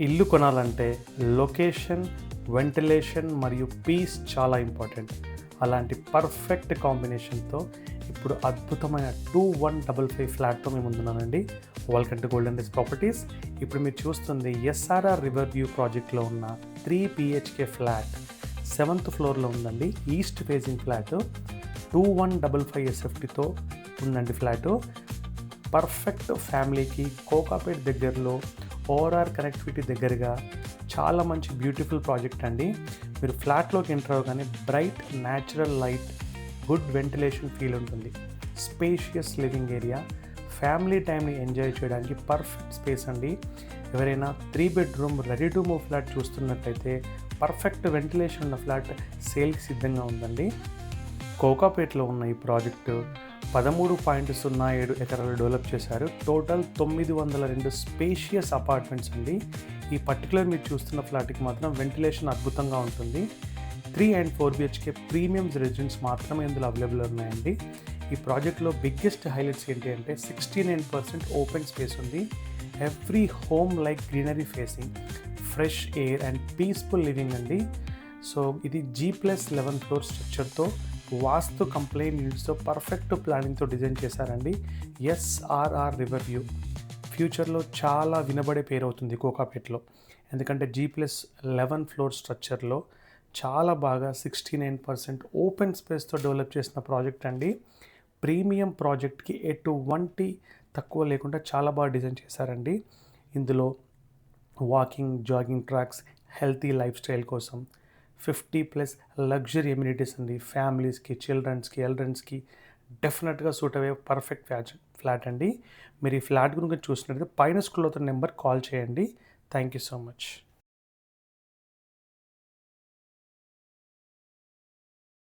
ఇల్లు కొనాలంటే location, ventilation మరియు పీస్ చాలా ఇంపార్టెంట్. అలాంటి పర్ఫెక్ట్ కాంబినేషన్‌తో ఇప్పుడు అద్భుతమైన 2155 ఫ్లాట్‌తో మీ ముందున్నానండి. Welcome to Golden Days Properties. ఇప్పుడు మీరు చూస్తుంది ఎస్ఆర్ఆర్ రివర్ వ్యూ ప్రాజెక్ట్‌లో ఉన్న 3 BHK ఫ్లాట్. 7th ఫ్లోర్‌లో ఉందండి. East facing flat. 2155 SFTతో ఉందండి ఫ్లాటు. పర్ఫెక్ట్ ఫ్యామిలీకి కోకాపేట్ దగ్గరలో ఓఆర్ఆర్ కనెక్టివిటీ దగ్గరగా చాలా మంచి బ్యూటిఫుల్ ప్రాజెక్ట్ అండి. మీరు ఫ్లాట్లోకి ఎంటర్ అవ్వగానే bright natural light, good ventilation feel ఉంటుంది. స్పేషియస్ లివింగ్ ఏరియా, ఫ్యామిలీ టైంని ఎంజాయ్ చేయడానికి పర్ఫెక్ట్ స్పేస్ అండి. ఎవరైనా 3 bedroom ready to move flat చూస్తున్నట్టయితే పర్ఫెక్ట్ వెంటిలేషన్ ఉన్న ఫ్లాట్ సేల్కి సిద్ధంగా ఉందండి. కోకాపేట్లో ఉన్న ఈ ప్రాజెక్టు 13.07 ఎకరాలు డెవలప్ చేశారు. టోటల్ 902 స్పేషియస్ అపార్ట్మెంట్స్ అండి. ఈ పర్టికులర్ మీరు చూస్తున్న ఫ్లాట్కి మాత్రం వెంటిలేషన్ అద్భుతంగా ఉంటుంది. 3 and 4 BHK ప్రీమియం రెసిడెన్స్ మాత్రమే ఇందులో అవైలబుల్ ఉన్నాయండి. ఈ ప్రాజెక్ట్లో బిగ్గెస్ట్ హైలైట్స్ ఏంటి అంటే 69% ఓపెన్ స్పేస్ ఉంది. Every home like greenery facing, fresh air and peaceful living అండి. సో ఇది G+11 ఫ్లోర్ స్ట్రక్చర్తో వాస్తు కంప్లైంట్ యూనిట్స్తో పర్ఫెక్ట్ ప్లానింగ్తో డిజైన్ చేశారండి. ఎస్ఆర్ఆర్ రివర్ వ్యూ ఫ్యూచర్లో చాలా వినబడే పేరు అవుతుంది కోకాపేట్లో. ఎందుకంటే G+11 ఫ్లోర్ స్ట్రక్చర్లో చాలా బాగా 69% ఓపెన్ స్పేస్తో డెవలప్ చేసిన ప్రాజెక్ట్ అండి. ప్రీమియం ప్రాజెక్ట్కి ఎటువంటి తక్కువ లేకుండా చాలా బాగా డిజైన్ చేశారండి. ఇందులో walking, jogging tracks, healthy life style కోసం 50+ లగ్జరీ ఎమ్యూనిటీస్ అండి. ఫ్యామిలీస్కి, చిల్డ్రన్స్కి, ఎల్డర్స్కి డెఫినెట్గా సూట్ అయ్యే పర్ఫెక్ట్ ఫ్లాట్ అండి. మీరు ఈ ఫ్లాట్ గురించి చూసినట్లయితే పైన స్క్రోల్ అవుతున్న నెంబర్ కాల్ చేయండి. Thank you so much.